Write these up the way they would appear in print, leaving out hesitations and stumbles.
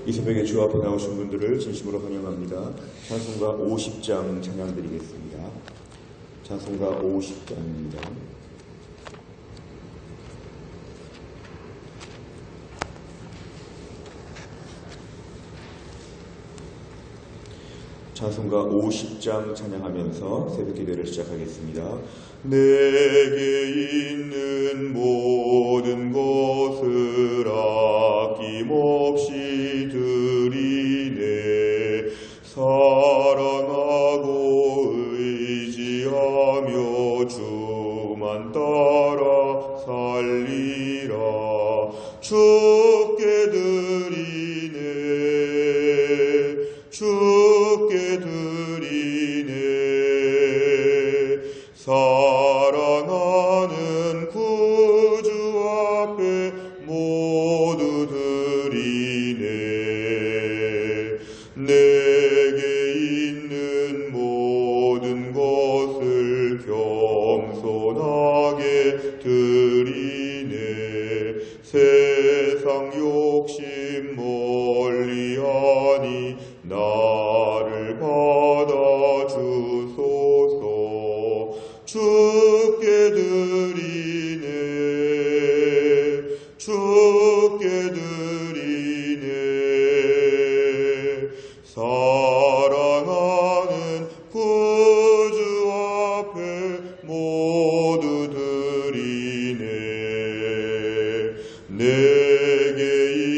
이 새벽에 주 앞에 나오신 분들을 진심으로 환영합니다. 찬송가 50장 찬양 드리겠습니다. 찬송가 50장입니다. 찬송가 50장 찬양하면서 새벽 기도를 시작하겠습니다. 내게 있는 모든 것을 아낌없이 드리네. 사랑하고 의지하며 주만 따라 살리라. 주께 드리네. 주께 드리네. 사랑하는 구주 앞에 모두 드리네. 내게 있는 모든 것을 겸손하게 드리네. 세상 욕심 멀리하니 나를 받아주소서. 주께 드리네. 주께 드리네. 사랑하는 구주 앞에 모두 드리네. 내게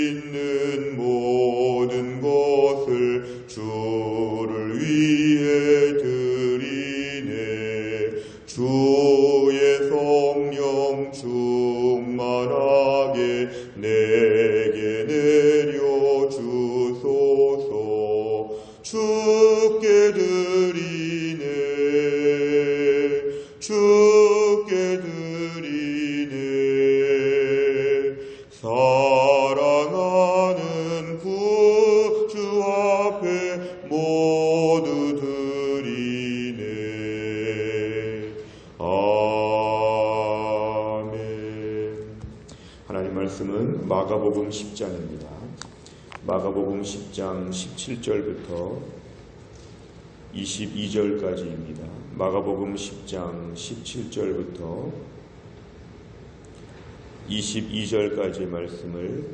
있는 모든 것을 주를 위해 드리네. 주의 성령 충만하게 내게 내려주소서. 주께 드리네. 주께 드리네. 사랑하는 구주 앞에 모두 드리네. 아멘. 하나님 말씀은 마가복음 10장입니다. 마가복음 10장 17절부터 22절까지입니다. 마가복음 10장 17절부터 22절까지의 말씀을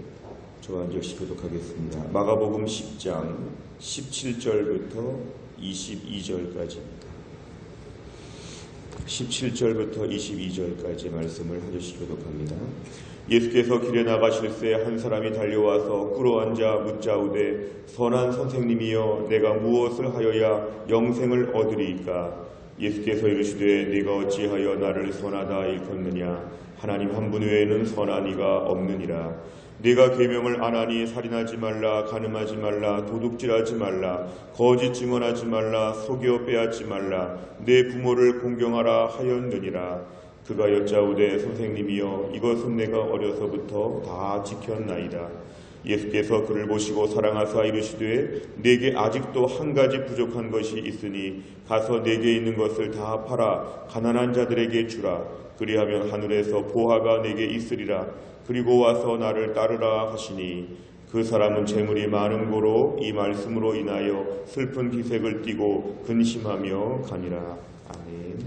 저와 한절씩 교독하겠습니다. 마가복음 10장 17절부터 22절까지입니다. 17절부터 22절까지 말씀을 한 절씩 교독합니다. 예수께서 길에 나가실새 한 사람이 달려와서 꿇어앉아 묻자오되 선한 선생님이여 내가 무엇을 하여야 영생을 얻으리이까? 예수께서 이르시되 네가 어찌하여 나를 선하다 일컫느냐? 하나님 한 분 외에는 선한 이가 없느니라. 네가 계명을 안 하니 살인하지 말라, 간음하지 말라, 도둑질하지 말라, 거짓 증언하지 말라, 속여 빼앗지 말라, 내 부모를 공경하라 하였느니라. 그가 여짜오되 선생님이여 이것은 내가 어려서부터 다 지켰나이다. 예수께서 그를 보시고 사랑하사 이르시되 네게 아직도 한 가지 부족한 것이 있으니 가서 네게 있는 것을 다 팔아 가난한 자들에게 주라. 그리하면 하늘에서 보화가 네게 있으리라. 그리고 와서 나를 따르라 하시니 그 사람은 재물이 많은 고로 이 말씀으로 인하여 슬픈 기색을 띠고 근심하며 가니라. 아멘.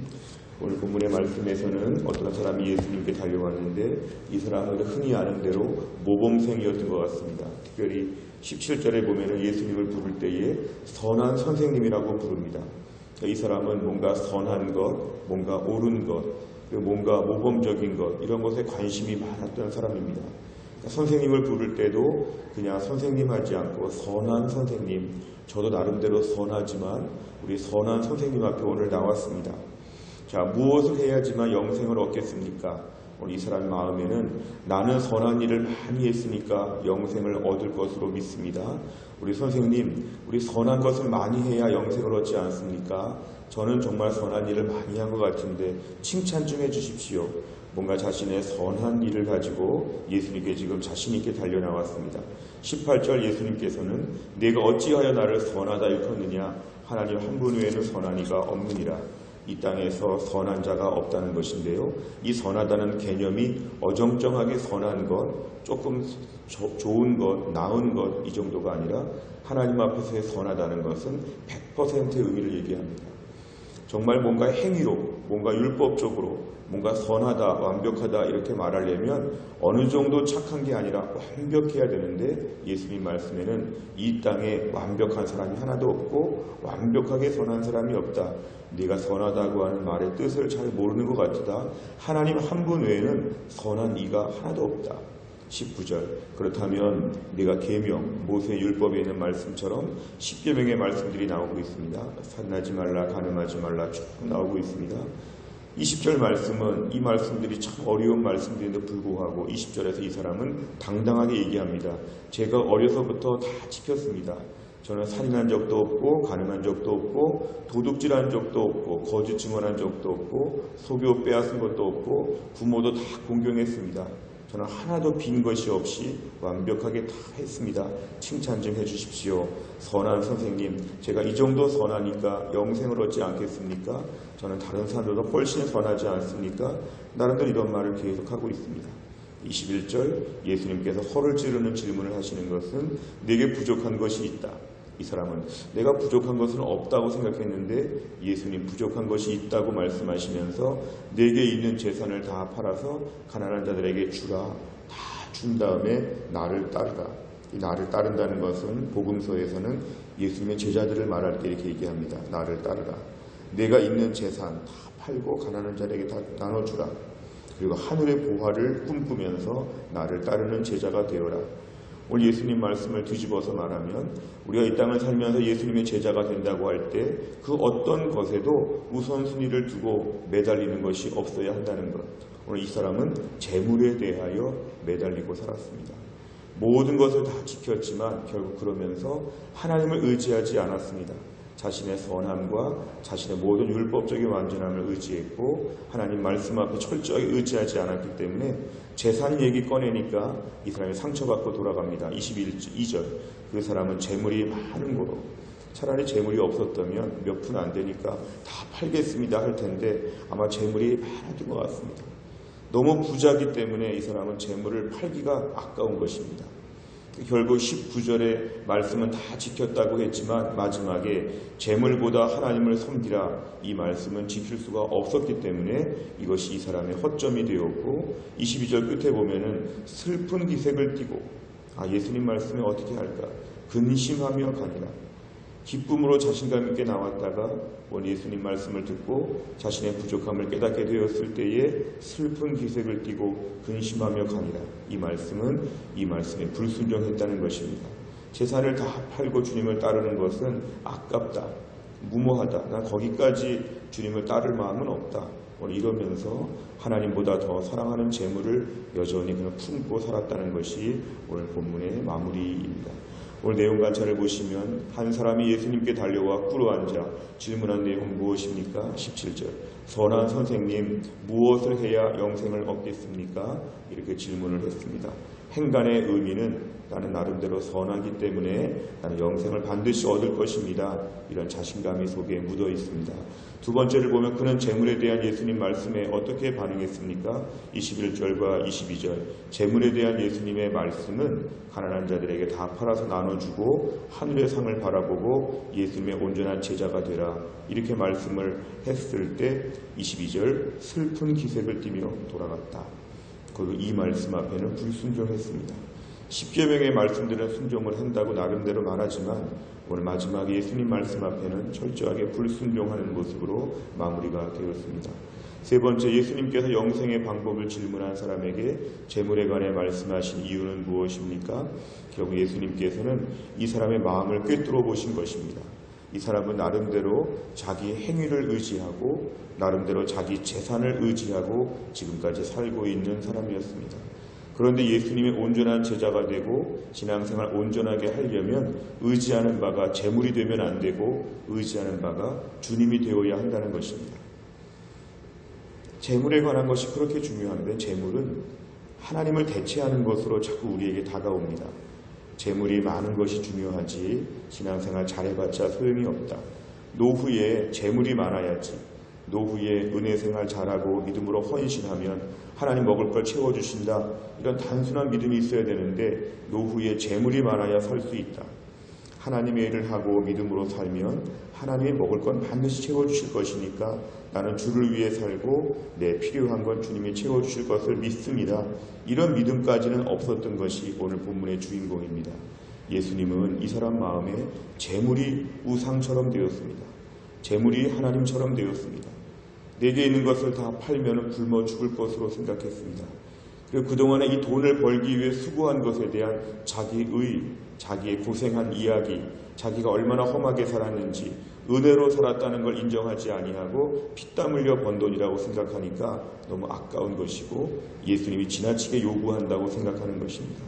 오늘 본문의 말씀에서는 어떤 사람이 예수님께 달려왔는데 이 사람은 흔히 아는 대로 모범생이었던 것 같습니다. 특별히 17절에 보면 예수님을 부를 때에 선한 선생님이라고 부릅니다. 이 사람은 뭔가 선한 것, 뭔가 옳은 것, 뭔가 모범적인 것 이런 것에 관심이 많았던 사람입니다. 선생님을 부를 때도 그냥 선생님 하지 않고 선한 선생님, 저도 나름대로 선하지만 우리 선한 선생님 앞에 오늘 나왔습니다. 자, 무엇을 해야지만 영생을 얻겠습니까? 오늘 이 사람 마음에는 나는 선한 일을 많이 했으니까 영생을 얻을 것으로 믿습니다. 우리 선생님, 우리 선한 것을 많이 해야 영생을 얻지 않습니까? 저는 정말 선한 일을 많이 한 것 같은데 칭찬 좀 해주십시오. 뭔가 자신의 선한 일을 가지고 예수님께 지금 자신 있게 달려나왔습니다. 18절 예수님께서는 내가 어찌하여 나를 선하다 일컫느냐? 하나님 한 분 외에는 선한 이가 없느니라. 이 땅에서 선한 자가 없다는 것인데요. 이 선하다는 개념이 어정쩡하게 선한 것, 조금 좋은 것, 나은 것 이 정도가 아니라 하나님 앞에서의 선하다는 것은 100%의 의미를 얘기합니다. 정말 뭔가 행위로, 뭔가 율법적으로, 뭔가 선하다, 완벽하다 이렇게 말하려면 어느 정도 착한 게 아니라 완벽해야 되는데 예수님 말씀에는 이 땅에 완벽한 사람이 하나도 없고 완벽하게 선한 사람이 없다. 네가 선하다고 하는 말의 뜻을 잘 모르는 것 같다. 하나님 한 분 외에는 선한 이가 하나도 없다. 19절 그렇다면 네가 계명, 모세의 율법에 있는 말씀처럼 10계명의 말씀들이 나오고 있습니다. 산나지 말라, 간음하지 말라 쭉 나오고 있습니다. 20절 말씀은 이 말씀들이 참 어려운 말씀들인데 불구하고 20절에서 이 사람은 당당하게 얘기합니다. 제가 어려서부터 다 지켰습니다. 저는 살인한 적도 없고 간음한 적도 없고 도둑질한 적도 없고 거짓 증언한 적도 없고 속여 빼앗은 것도 없고 부모도 다 공경했습니다. 저는 하나도 빈 것이 없이 완벽하게 다 했습니다. 칭찬 좀 해주십시오. 선한 선생님, 제가 이 정도 선하니까 영생을 얻지 않겠습니까? 저는 다른 사람들보다 훨씬 선하지 않습니까? 나름대로 이런 말을 계속하고 있습니다. 21절 예수님께서 허를 찌르는 질문을 하시는 것은 내게 부족한 것이 있다. 이 사람은 내가 부족한 것은 없다고 생각했는데 예수님 부족한 것이 있다고 말씀하시면서 내게 있는 재산을 다 팔아서 가난한 자들에게 주라. 다 준 다음에 나를 따르라. 이 나를 따른다는 것은 복음서에서는 예수님의 제자들을 말할 때 이렇게 얘기합니다. 나를 따르라. 내가 있는 재산 다 팔고 가난한 자들에게 다 나눠주라. 그리고 하늘의 보화를 꿈꾸면서 나를 따르는 제자가 되어라. 오늘 예수님 말씀을 뒤집어서 말하면 우리가 이 땅을 살면서 예수님의 제자가 된다고 할 때 그 어떤 것에도 우선순위를 두고 매달리는 것이 없어야 한다는 것. 오늘 이 사람은 재물에 대하여 매달리고 살았습니다. 모든 것을 다 지켰지만 결국 그러면서 하나님을 의지하지 않았습니다. 자신의 선함과 자신의 모든 율법적인 완전함을 의지했고 하나님 말씀 앞에 철저하게 의지하지 않았기 때문에 재산 얘기 꺼내니까 이 사람이 상처받고 돌아갑니다. 22절 그 사람은 재물이 많은 거로 차라리 재물이 없었다면 몇 푼 안 되니까 다 팔겠습니다 할 텐데 아마 재물이 많았던 것 같습니다. 너무 부자기 때문에 이 사람은 재물을 팔기가 아까운 것입니다. 결국 19절의 말씀은 다 지켰다고 했지만 마지막에 재물보다 하나님을 섬기라 이 말씀은 지킬 수가 없었기 때문에 이것이 이 사람의 허점이 되었고 22절 끝에 보면은 슬픈 기색을 띠고 예수님 말씀에 어떻게 할까 근심하며 가니라. 기쁨으로 자신감 있게 나왔다가 오늘 예수님 말씀을 듣고 자신의 부족함을 깨닫게 되었을 때에 슬픈 기색을 띠고 근심하며 가니라. 이 말씀은 이 말씀에 불순종했다는 것입니다. 재산을 다 팔고 주님을 따르는 것은 아깝다, 무모하다. 난 거기까지 주님을 따를 마음은 없다. 오늘 이러면서 하나님보다 더 사랑하는 재물을 여전히 그냥 품고 살았다는 것이 오늘 본문의 마무리입니다. 오늘 내용 관찰을 보시면 한 사람이 예수님께 달려와 꿇어앉아 질문한 내용은 무엇입니까? 17절 선한 선생님 무엇을 해야 영생을 얻겠습니까? 이렇게 질문을 했습니다. 행간의 의미는 나는 나름대로 선하기 때문에 나는 영생을 반드시 얻을 것입니다. 이런 자신감이 속에 묻어 있습니다. 두 번째를 보면 그는 재물에 대한 예수님 말씀에 어떻게 반응했습니까? 21절과 22절 재물에 대한 예수님의 말씀은 가난한 자들에게 다 팔아서 나눠주고 하늘의 상을 바라보고 예수님의 온전한 제자가 되라 이렇게 말씀을 했을 때 22절 슬픈 기색을 띠며 돌아갔다. 그리고 이 말씀 앞에는 불순종했습니다. 10계명의 말씀들은 순종을 한다고 나름대로 말하지만 오늘 마지막에 예수님 말씀 앞에는 철저하게 불순종하는 모습으로 마무리가 되었습니다. 세 번째 예수님께서 영생의 방법을 질문한 사람에게 재물에 관해 말씀하신 이유는 무엇입니까? 결국 예수님께서는 이 사람의 마음을 꿰뚫어 보신 것입니다. 이 사람은 나름대로 자기 행위를 의지하고 나름대로 자기 재산을 의지하고 지금까지 살고 있는 사람이었습니다. 그런데 예수님의 온전한 제자가 되고 신앙생활 온전하게 하려면 의지하는 바가 재물이 되면 안 되고 의지하는 바가 주님이 되어야 한다는 것입니다. 재물에 관한 것이 그렇게 중요한데 재물은 하나님을 대체하는 것으로 자꾸 우리에게 다가옵니다. 재물이 많은 것이 중요하지 신앙생활 잘해봤자 소용이 없다. 노후에 재물이 많아야지 노후에 은혜 생활 잘하고 믿음으로 헌신하면 하나님 먹을 걸 채워주신다. 이런 단순한 믿음이 있어야 되는데 노후에 재물이 많아야 살 수 있다. 하나님의 일을 하고 믿음으로 살면 하나님이 먹을 건 반드시 채워주실 것이니까 나는 주를 위해 살고 내 필요한 건 주님이 채워주실 것을 믿습니다. 이런 믿음까지는 없었던 것이 오늘 본문의 주인공입니다. 예수님은 이 사람 마음에 재물이 우상처럼 되었습니다. 재물이 하나님처럼 되었습니다. 내게 있는 것을 다 팔면 굶어 죽을 것으로 생각했습니다. 그리고 그동안에 이 돈을 벌기 위해 수고한 것에 대한 자기의, 자기의 고생한 이야기, 자기가 얼마나 험하게 살았는지, 은혜로 살았다는 걸 인정하지 아니하고 피땀 흘려 번 돈이라고 생각하니까 너무 아까운 것이고 예수님이 지나치게 요구한다고 생각하는 것입니다.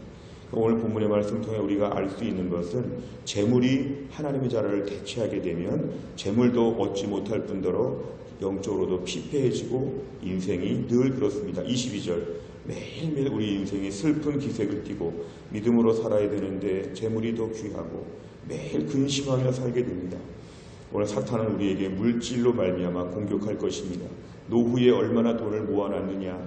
오늘 본문의 말씀 통해 우리가 알 수 있는 것은 재물이 하나님의 자라를 대체하게 되면 재물도 얻지 못할 뿐더러 영적으로도 피폐해지고 인생이 늘 그렇습니다. 22절 매일매일 우리 인생이 슬픈 기색을 띠고 믿음으로 살아야 되는데 재물이 더 귀하고 매일 근심하며 살게 됩니다. 오늘 사탄은 우리에게 물질로 말미암아 공격할 것입니다. 노후에 얼마나 돈을 모아놨느냐,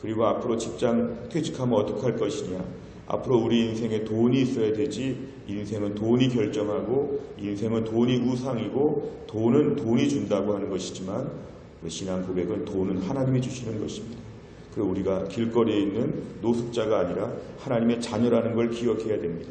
그리고 앞으로 직장 퇴직하면 어떻게 할 것이냐, 앞으로 우리 인생에 돈이 있어야 되지, 인생은 돈이 결정하고 인생은 돈이 우상이고 돈은 돈이 준다고 하는 것이지만 신앙 고백은 돈은 하나님이 주시는 것입니다. 그리고 우리가 길거리에 있는 노숙자가 아니라 하나님의 자녀라는 걸 기억해야 됩니다.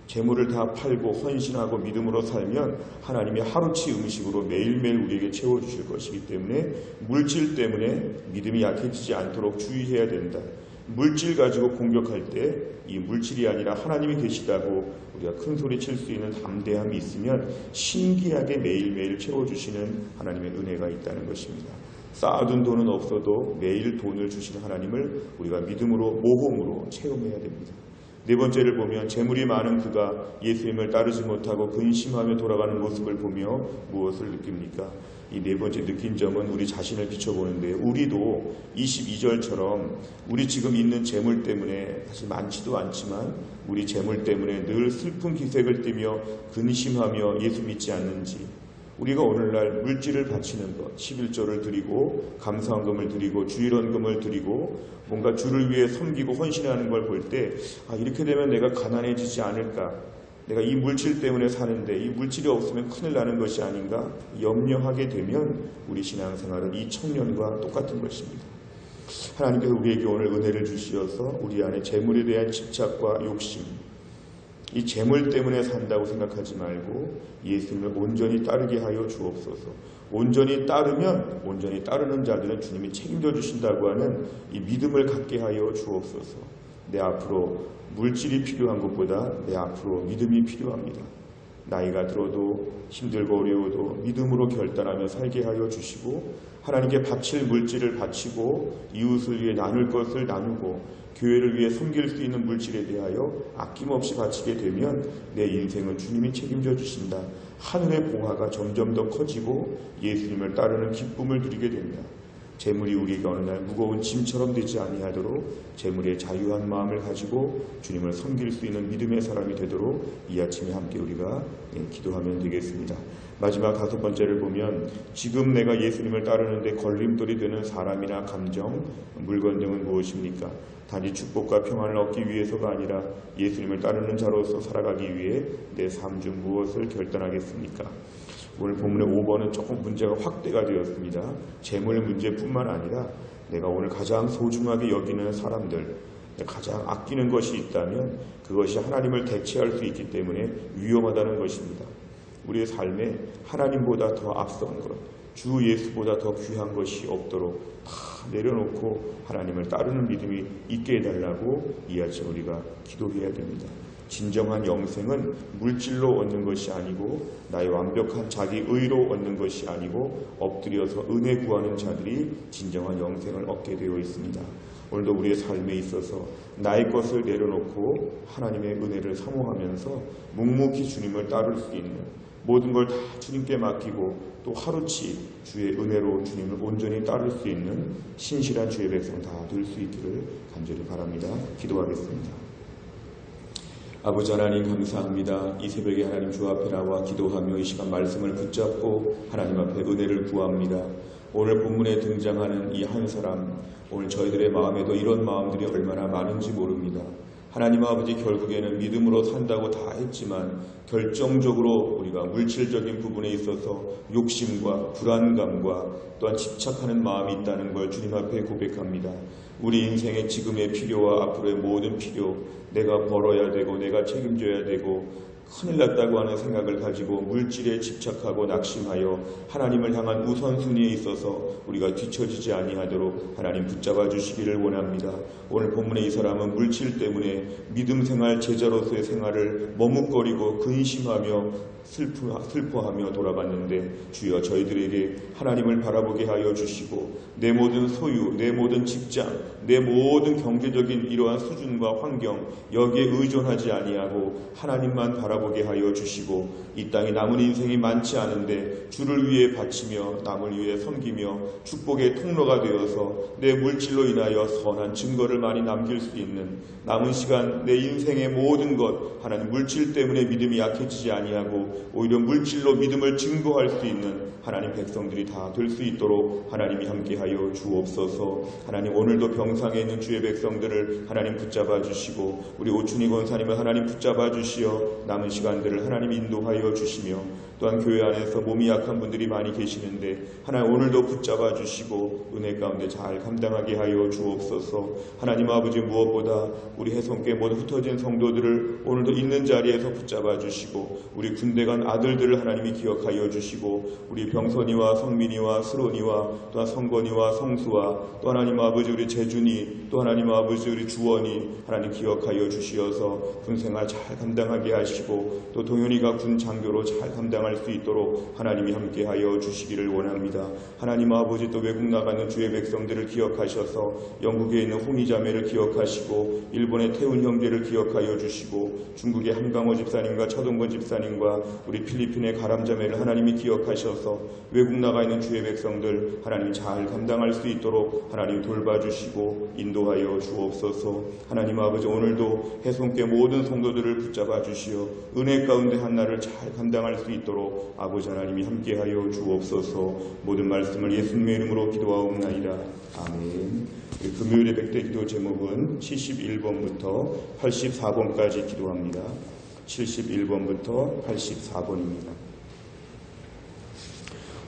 재물을 다 팔고 헌신하고 믿음으로 살면 하나님이 하루치 음식으로 매일매일 우리에게 채워주실 것이기 때문에 물질 때문에 믿음이 약해지지 않도록 주의해야 된다. 물질 가지고 공격할 때 이 물질이 아니라 하나님이 계시다고 우리가 큰 소리 칠 수 있는 담대함이 있으면 신기하게 매일매일 채워주시는 하나님의 은혜가 있다는 것입니다. 쌓아둔 돈은 없어도 매일 돈을 주시는 하나님을 우리가 믿음으로 모험으로 체험해야 됩니다. 네 번째를 보면 재물이 많은 그가 예수님을 따르지 못하고 근심하며 돌아가는 모습을 보며 무엇을 느낍니까? 이 네 번째 느낀 점은 우리 자신을 비춰보는데 우리도 22절처럼 우리 지금 있는 재물 때문에 사실 많지도 않지만 우리 재물 때문에 늘 슬픈 기색을 띠며 근심하며 예수 믿지 않는지, 우리가 오늘날 물질을 바치는 것, 11조를 드리고 감사헌금을 드리고 주일헌금을 드리고 뭔가 주를 위해 섬기고 헌신하는 걸 볼 때 이렇게 되면 내가 가난해지지 않을까, 내가 이 물질 때문에 사는데 이 물질이 없으면 큰일 나는 것이 아닌가 염려하게 되면 우리 신앙생활은 이 청년과 똑같은 것입니다. 하나님께서 우리에게 오늘 은혜를 주시어서 우리 안에 재물에 대한 집착과 욕심, 이 재물 때문에 산다고 생각하지 말고 예수님을 온전히 따르게 하여 주옵소서. 온전히 따르면 온전히 따르는 자들은 주님이 책임져 주신다고 하는 이 믿음을 갖게 하여 주옵소서. 내 앞으로 물질이 필요한 것보다 내 앞으로 믿음이 필요합니다. 나이가 들어도 힘들고 어려워도 믿음으로 결단하며 살게 하여 주시고 하나님께 바칠 물질을 바치고 이웃을 위해 나눌 것을 나누고 교회를 위해 섬길 수 있는 물질에 대하여 아낌없이 바치게 되면 내 인생은 주님이 책임져 주신다. 하늘의 봉화가 점점 더 커지고 예수님을 따르는 기쁨을 누리게 됩니다. 재물이 우리에게 어느 날 무거운 짐처럼 되지 아니하도록 재물에 자유한 마음을 가지고 주님을 섬길 수 있는 믿음의 사람이 되도록 이 아침에 함께 우리가 기도하면 되겠습니다. 마지막 다섯 번째를 보면 지금 내가 예수님을 따르는데 걸림돌이 되는 사람이나 감정, 물건 등은 무엇입니까? 단지 축복과 평안을 얻기 위해서가 아니라 예수님을 따르는 자로서 살아가기 위해 내 삶 중 무엇을 결단하겠습니까? 오늘 본문의 5번은 조금 문제가 확대가 되었습니다. 재물 문제뿐만 아니라 내가 오늘 가장 소중하게 여기는 사람들, 가장 아끼는 것이 있다면 그것이 하나님을 대체할 수 있기 때문에 위험하다는 것입니다. 우리의 삶에 하나님보다 더 앞선 것, 주 예수보다 더 귀한 것이 없도록 다 내려놓고 하나님을 따르는 믿음이 있게 해달라고 이 아침 우리가 기도해야 됩니다. 진정한 영생은 물질로 얻는 것이 아니고 나의 완벽한 자기 의로 얻는 것이 아니고 엎드려서 은혜 구하는 자들이 진정한 영생을 얻게 되어 있습니다. 오늘도 우리의 삶에 있어서 나의 것을 내려놓고 하나님의 은혜를 사모하면서 묵묵히 주님을 따를 수 있는 모든 걸 다 주님께 맡기고 또 하루치 주의 은혜로 주님을 온전히 따를 수 있는 신실한 주의 백성 다 될 수 있기를 간절히 바랍니다. 기도하겠습니다. 아버지 하나님 감사합니다. 이 새벽에 하나님 주 앞에 나와 기도하며 이 시간 말씀을 붙잡고 하나님 앞에 은혜를 구합니다. 오늘 본문에 등장하는 이 한 사람, 오늘 저희들의 마음에도 이런 마음들이 얼마나 많은지 모릅니다. 하나님 아버지, 결국에는 믿음으로 산다고 다 했지만 결정적으로 우리가 물질적인 부분에 있어서 욕심과 불안감과 또한 집착하는 마음이 있다는 걸 주님 앞에 고백합니다. 우리 인생의 지금의 필요와 앞으로의 모든 필요, 내가 벌어야 되고 내가 책임져야 되고 큰일 났다고 하는 생각을 가지고 물질에 집착하고 낙심하여 하나님을 향한 우선순위에 있어서 우리가 뒤처지지 아니하도록 하나님 붙잡아 주시기를 원합니다. 오늘 본문의 이 사람은 물질 때문에 믿음 생활, 제자로서의 생활을 머뭇거리고 근심하며 슬퍼하며 돌아봤는데, 주여 저희들에게 하나님을 바라보게 하여 주시고 내 모든 소유, 내 모든 직장, 내 모든 경제적인 이러한 수준과 환경, 여기에 의존하지 아니하고 하나님만 바라보게 하여 주시고, 이 땅에 남은 인생이 많지 않은데 주를 위해 바치며 남을 위해 섬기며 축복의 통로가 되어서 내 물질로 인하여 선한 증거를 많이 남길 수 있는, 남은 시간 내 인생의 모든 것 하나님 물질 때문에 믿음이 약해지지 아니하고 오히려 물질로 믿음을 증거할 수 있는 하나님 백성들이 다 될 수 있도록 하나님이 함께하여 주옵소서. 하나님, 오늘도 병상에 있는 주의 백성들을 하나님 붙잡아 주시고 우리 오춘희 권사님을 하나님 붙잡아 주시어 남은 시간들을 하나님 인도하여 주시며, 또한 교회 안에서 몸이 약한 분들이 많이 계시는데 하나님 오늘도 붙잡아 주시고 은혜 가운데 잘 감당하게 하여 주옵소서. 하나님 아버지, 무엇보다 우리 혜성교회 모두 흩어진 성도들을 오늘도 있는 자리에서 붙잡아 주시고 우리 군대 간 아들들을 하나님이 기억하여 주시고 우리 병선이와 성민이와 스론이와 또한 성건이와 성수와 또 하나님 아버지 우리 재준이, 또 하나님 아버지 우리 주원이 하나님 기억하여 주시어서 군생활 잘 감당하게 하시고 또 동현이가 군 장교로 잘 감당할 수 있도록 하나님이 함께하여 주시기를 원합니다. 하나님 아버지, 또 외국 나가는 주의 백성들을 기억하셔서 영국에 있는 홍희 자매를 기억하시고 일본의 태훈 형제를 기억하여 주시고 중국의 한강호 집사님과 차동건 집사님과 우리 필리핀의 가람 자매를 하나님이 기억하셔서 외국 나가 있는 주의 백성들 하나님 잘 감당할 수 있도록 하나님 돌봐주시고 인도하여 주옵소서. 하나님 아버지, 오늘도 혜성교회 모든 성도들을 붙잡아 주시어 은혜 가운데 한날을 잘 감당할 수 있도록 아버지 하나님이 함께하여 주옵소서. 모든 말씀을 예수님의 이름으로 기도하옵나이다. 아멘. 금요일의 백대 기도 제목은 71번부터 84번까지 기도합니다. 71번부터 84번입니다.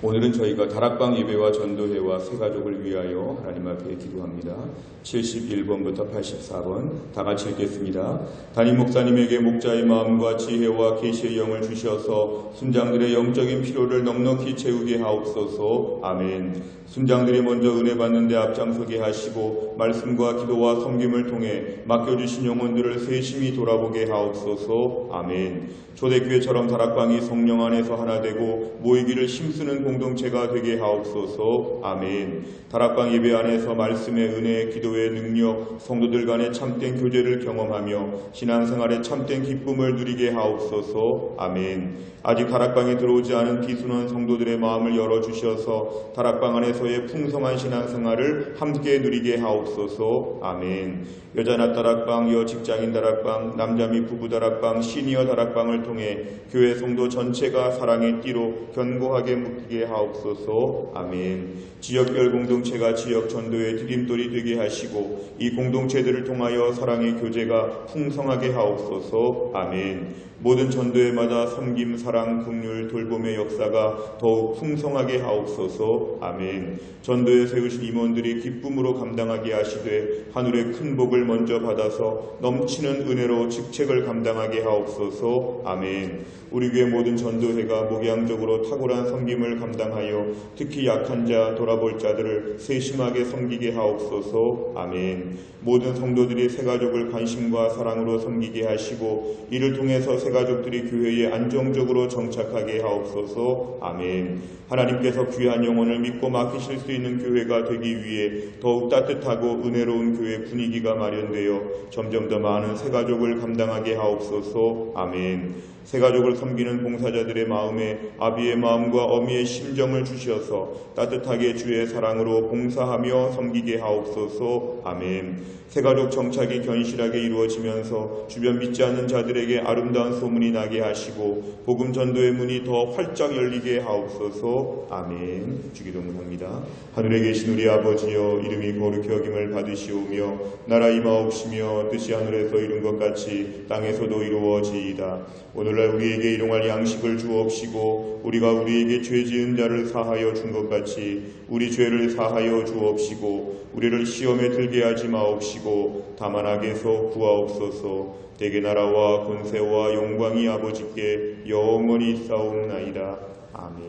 오늘은 저희가 다락방 예배와 전도회와 새가족을 위하여 하나님 앞에 기도합니다. 71번부터 84번 다 같이 읽겠습니다. 담임 목사님에게 목자의 마음과 지혜와 계시의 영을 주셔서 순장들의 영적인 필요를 넉넉히 채우게 하옵소서. 아멘. 순장들이 먼저 은혜 받는 데 앞장서게 하시고 말씀과 기도와 섬김을 통해 맡겨주신 영혼들을 세심히 돌아보게 하옵소서. 아멘. 초대교회처럼 다락방이 성령 안에서 하나 되고 모이기를 힘쓰는 공동체가 되게 하옵소서. 아멘. 다락방 예배 안에서 말씀의 은혜, 기도의 능력, 성도들 간의 참된 교제를 경험하며 신앙생활의 참된 기쁨을 누리게 하옵소서. 아멘. 아직 다락방에 들어오지 않은 비순한 성도들의 마음을 열어주셔서 다락방 안에서의 풍성한 신앙생활을 함께 누리게 하옵소서. 아멘. 여자 낮 다락방, 여 직장인 다락방, 남자 및 부부 다락방, 시니어 다락방을 통해 교회 성도 전체가 사랑의 띠로 견고하게 묶이게 하옵소서. 아멘. 지역별 공동체가 지역 전도의 디딤돌이 되게 하시고 이 공동체들을 통하여 사랑의 교제가 풍성하게 하옵소서. 아멘. 모든 전도회마다 섬김, 사랑, 긍휼, 돌봄의 역사가 더욱 풍성하게 하옵소서. 아멘. 전도에 세우신 임원들이 기쁨으로 감당하게 하시되 하늘의 큰 복을 먼저 받아서 넘치는 은혜로 직책을 감당하게 하옵소서. 아멘. 우리 교회 모든 전도회가 목양적으로 탁월한 섬김을 감당하여 특히 약한 자, 돌아볼 자들을 세심하게 섬기게 하옵소서. 아멘. 모든 성도들이 새가족을 관심과 사랑으로 섬기게 하시고 이를 통해서 새가족들이 교회에 안정적으로 정착하게 하옵소서. 아멘. 하나님께서 귀한 영혼을 믿고 맡기실 수 있는 교회가 되기 위해 더욱 따뜻하고 은혜로운 교회 분위기가 마련되어 점점 더 많은 새가족을 감당하게 하옵소서. 아멘. 새가족을 섬기는 봉사자들의 마음에 아비의 마음과 어미의 심정을 주셔서 따뜻하게 주의 사랑으로 봉사하며 섬기게 하옵소서. 아멘. 새가족 정착이 견실하게 이루어지면서 주변 믿지 않는 자들에게 아름다운 소문이 나게 하시고 복음 전도의 문이 더 활짝 열리게 하옵소서. 아멘. 주기도문합니다. 하늘에 계신 우리 아버지여, 이름이 거룩히 여김을 받으시오며 나라 임하옵시며 뜻이 하늘에서 이룬 것 같이 땅에서도 이루어지이다. 오늘날 우리에게 일용할 양식을 주옵시고 우리가 우리에게 죄 지은 자를 사하여 준 것 같이 우리 죄를 사하여 주옵시고 우리를 시험에 들게 하지 마옵시고 다만 악에서 구하옵소서. 대개 나라와 권세와 영광이 아버지께 영원히 있사옵나이다. 아멘.